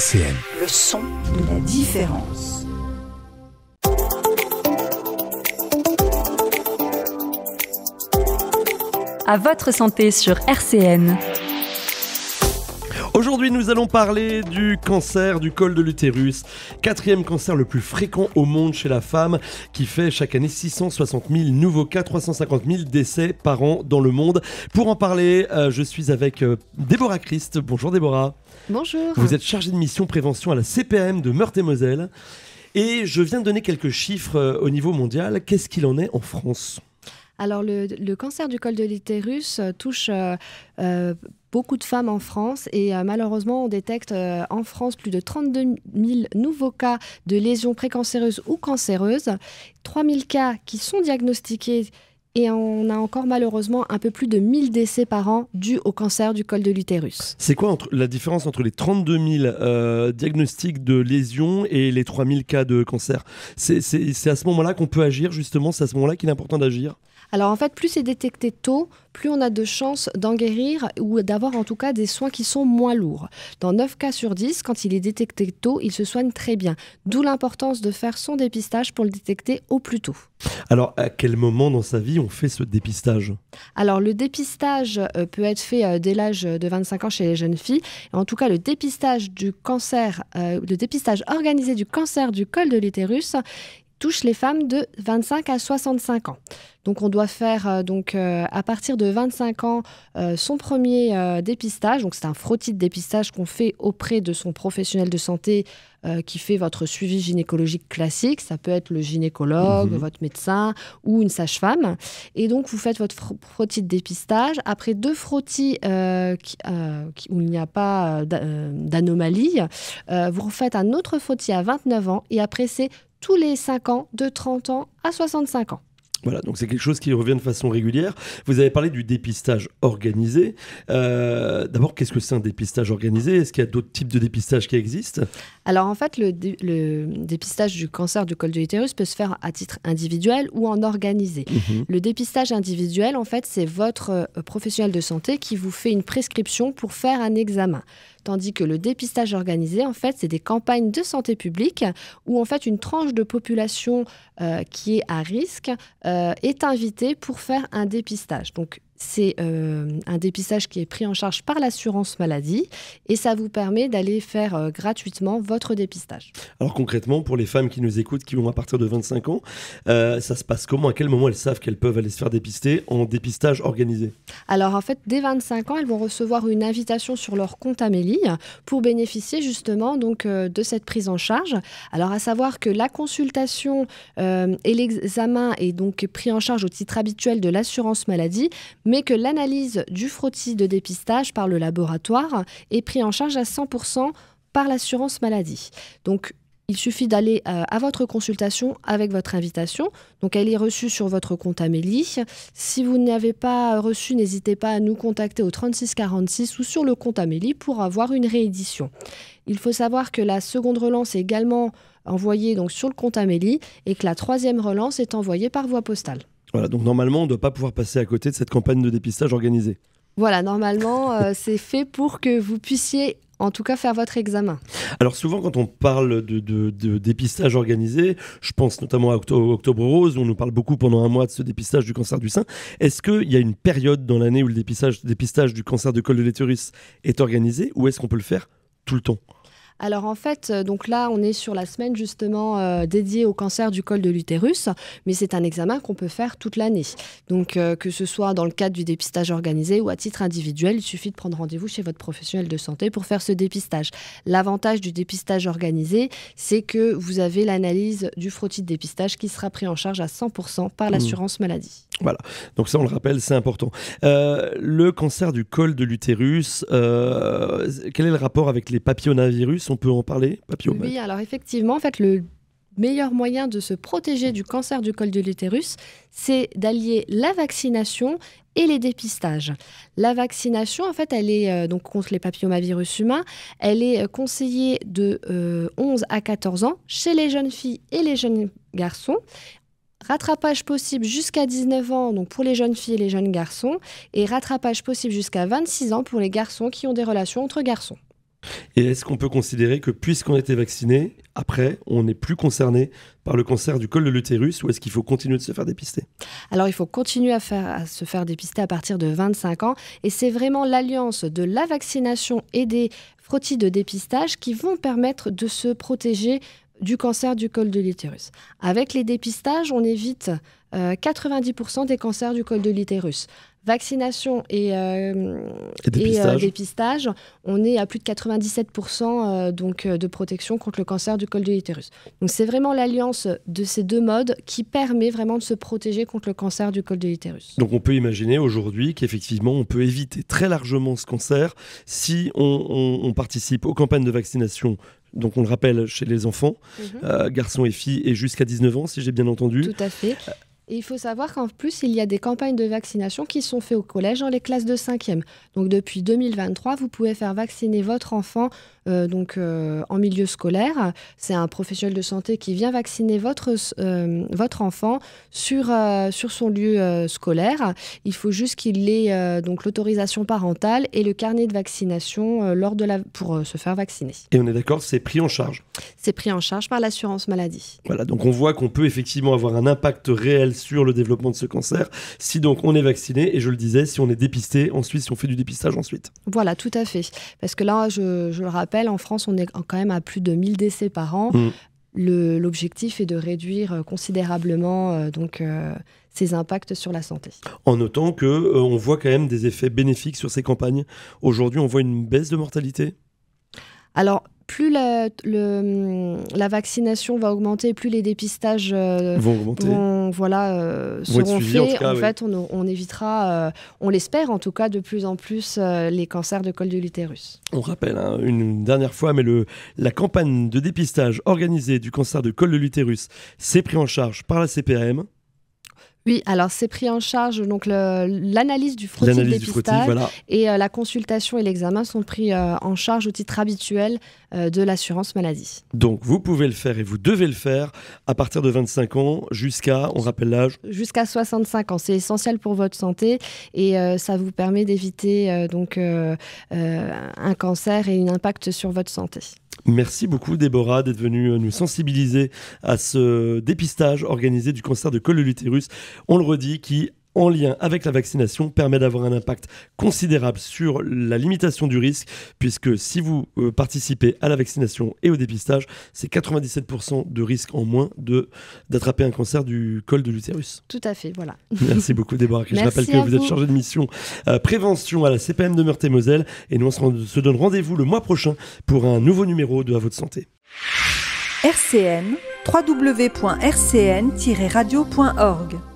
RCN. Le son de la différence. À votre santé sur RCN. Aujourd'hui, nous allons parler du cancer du col de l'utérus, quatrième cancer le plus fréquent au monde chez la femme, qui fait chaque année 660 000 nouveaux cas, 350 000 décès par an dans le monde. Pour en parler, je suis avec Déborah Christ. Bonjour Déborah. Bonjour. Vous êtes chargée de mission prévention à la CPAM de Meurthe-et-Moselle. Et je viens de donner quelques chiffres au niveau mondial. Qu'est-ce qu'il en est en France ? Alors, le cancer du col de l'utérus touche beaucoup de femmes en France et malheureusement, on détecte en France plus de 32 000 nouveaux cas de lésions précancéreuses ou cancéreuses, 3 000 cas qui sont diagnostiqués et on a encore malheureusement un peu plus de 1 000 décès par an dus au cancer du col de l'utérus. C'est quoi la différence entre les 32 000 diagnostics de lésions et les 3 000 cas de cancer ? C'est à ce moment-là qu'on peut agir, justement, c'est à ce moment-là qu'il est important d'agir ? Alors en fait, plus c'est détecté tôt, plus on a de chances d'en guérir ou d'avoir en tout cas des soins qui sont moins lourds. Dans 9 cas sur 10, quand il est détecté tôt, il se soigne très bien. D'où l'importance de faire son dépistage pour le détecter au plus tôt. Alors à quel moment dans sa vie on fait ce dépistage ? Alors le dépistage peut être fait dès l'âge de 25 ans chez les jeunes filles. En tout cas, le dépistage du cancer, le dépistage organisé du cancer du col de l'utérus touche les femmes de 25 à 65 ans. Donc on doit faire à partir de 25 ans son premier dépistage. Donc c'est un frottis de dépistage qu'on fait auprès de son professionnel de santé qui fait votre suivi gynécologique classique. Ça peut être le gynécologue, votre médecin ou une sage-femme. Et donc vous faites votre frottis de dépistage. Après 2 frottis où il n'y a pas d'anomalie, vous refaites un autre frottis à 29 ans et après c'est tous les 5 ans, de 30 ans à 65 ans. Voilà, donc c'est quelque chose qui revient de façon régulière. Vous avez parlé du dépistage organisé. D'abord, qu'est-ce que c'est un dépistage organisé ? Est-ce qu'il y a d'autres types de dépistage qui existent ? Alors en fait, le dépistage du cancer du col de l'utérus peut se faire à titre individuel ou en organisé. Le dépistage individuel, en fait, c'est votre professionnel de santé qui vous fait une prescription pour faire un examen. Tandis que le dépistage organisé, en fait, c'est des campagnes de santé publique où, en fait, une tranche de population qui est à risque est invitée pour faire un dépistage. Donc, c'est un dépistage qui est pris en charge par l'assurance maladie et ça vous permet d'aller faire gratuitement votre dépistage. Alors concrètement, pour les femmes qui nous écoutent, qui ont à partir de 25 ans, ça se passe comment ? À quel moment elles savent qu'elles peuvent aller se faire dépister en dépistage organisé ? Alors en fait, dès 25 ans, elles vont recevoir une invitation sur leur compte Amélie pour bénéficier justement donc, de cette prise en charge. Alors à savoir que la consultation et l'examen est donc pris en charge au titre habituel de l'assurance maladie, mais que l'analyse du frottis de dépistage par le laboratoire est pris en charge à 100% par l'assurance maladie. Donc, il suffit d'aller à votre consultation avec votre invitation. Donc, elle est reçue sur votre compte Amélie. Si vous n'avez pas reçu, n'hésitez pas à nous contacter au 36 46 ou sur le compte Amélie pour avoir une réédition. Il faut savoir que la seconde relance est également envoyée donc, sur le compte Amélie et que la troisième relance est envoyée par voie postale. Voilà, donc normalement, on ne doit pas pouvoir passer à côté de cette campagne de dépistage organisée. Voilà, normalement, c'est fait pour que vous puissiez en tout cas faire votre examen. Alors souvent, quand on parle de dépistage organisé, je pense notamment à Octobre Rose, où on nous parle beaucoup pendant un mois de ce dépistage du cancer du sein. Est-ce qu'il y a une période dans l'année où le dépistage du cancer du col de l'utérus est organisé, ou est-ce qu'on peut le faire tout le temps ? Alors en fait, donc là, on est sur la semaine justement dédiée au cancer du col de l'utérus, mais c'est un examen qu'on peut faire toute l'année. Donc que ce soit dans le cadre du dépistage organisé ou à titre individuel, il suffit de prendre rendez-vous chez votre professionnel de santé pour faire ce dépistage. L'avantage du dépistage organisé, c'est que vous avez l'analyse du frottis de dépistage qui sera pris en charge à 100% par l'assurance maladie. Voilà, donc ça on le rappelle, c'est important. Le cancer du col de l'utérus, quel est le rapport avec les papillomavirus ? On peut en parler ? Oui, alors effectivement, en fait, le meilleur moyen de se protéger du cancer du col de l'utérus, c'est d'allier la vaccination et les dépistages. La vaccination, en fait, elle est donc contre les papillomavirus humains. Elle est conseillée de 11 à 14 ans chez les jeunes filles et les jeunes garçons. Rattrapage possible jusqu'à 19 ans, donc pour les jeunes filles et les jeunes garçons, et rattrapage possible jusqu'à 26 ans pour les garçons qui ont des relations entre garçons. Et est-ce qu'on peut considérer que puisqu'on a été vacciné, après, on n'est plus concerné par le cancer du col de l'utérus, ou est-ce qu'il faut continuer de se faire dépister ? Alors, il faut continuer à se faire dépister à partir de 25 ans. Et c'est vraiment l'alliance de la vaccination et des frottis de dépistage qui vont permettre de se protéger du cancer du col de l'utérus. Avec les dépistages, on évite 90% des cancers du col de l'utérus. Vaccination et dépistage, on est à plus de 97% de protection contre le cancer du col de l'utérus. Donc c'est vraiment l'alliance de ces deux modes qui permet vraiment de se protéger contre le cancer du col de l'utérus. Donc on peut imaginer aujourd'hui qu'effectivement on peut éviter très largement ce cancer si on participe aux campagnes de vaccination. Donc on le rappelle chez les enfants, garçons et filles, et jusqu'à 19 ans si j'ai bien entendu. Tout à fait. Et il faut savoir qu'en plus, il y a des campagnes de vaccination qui sont faites au collège dans les classes de 5e. Donc depuis 2023, vous pouvez faire vacciner votre enfant en milieu scolaire. C'est un professionnel de santé qui vient vacciner votre enfant sur son lieu scolaire. Il faut juste qu'il ait l'autorisation parentale et le carnet de vaccination pour se faire vacciner. Et on est d'accord, c'est pris en charge ? C'est pris en charge par l'assurance maladie. Voilà, donc on voit qu'on peut effectivement avoir un impact réel sur le développement de ce cancer si donc on est vacciné, et je le disais, si on est dépisté ensuite, si on fait du dépistage ensuite. Voilà, tout à fait. Parce que là, je le rappelle, en France, on est quand même à plus de 1000 décès par an. L'objectif est de réduire considérablement ces impacts sur la santé. En notant qu'on voit quand même des effets bénéfiques sur ces campagnes. Aujourd'hui, on voit une baisse de mortalité ? Alors, plus la vaccination va augmenter, plus les dépistages seront faits. En fait, on évitera, on l'espère en tout cas, de plus en plus les cancers de col de l'utérus. On rappelle une dernière fois, mais la campagne de dépistage organisée du cancer de col de l'utérus, c'est pris en charge par la CPAM. Oui, alors c'est pris en charge, donc l'analyse du frottis de dépistage et la consultation et l'examen sont pris en charge au titre habituel de l'assurance maladie. Donc vous pouvez le faire et vous devez le faire à partir de 25 ans jusqu'à, on rappelle l'âge ? Jusqu'à 65 ans, c'est essentiel pour votre santé et ça vous permet d'éviter un cancer et un impact sur votre santé. Merci beaucoup Déborah d'être venue nous sensibiliser à ce dépistage organisé du cancer de col de l'utérus. On le redit, qui, en lien avec la vaccination, permet d'avoir un impact considérable sur la limitation du risque, puisque si vous participez à la vaccination et au dépistage, c'est 97% de risque en moins d'attraper un cancer du col de l'utérus. Tout à fait, voilà. Merci beaucoup Déborah. Je rappelle que vous êtes chargée de mission prévention à la CPAM de Meurthe-et-Moselle, et nous on se donne rendez-vous le mois prochain pour un nouveau numéro de À votre santé. RCN, www.rcn-radio.org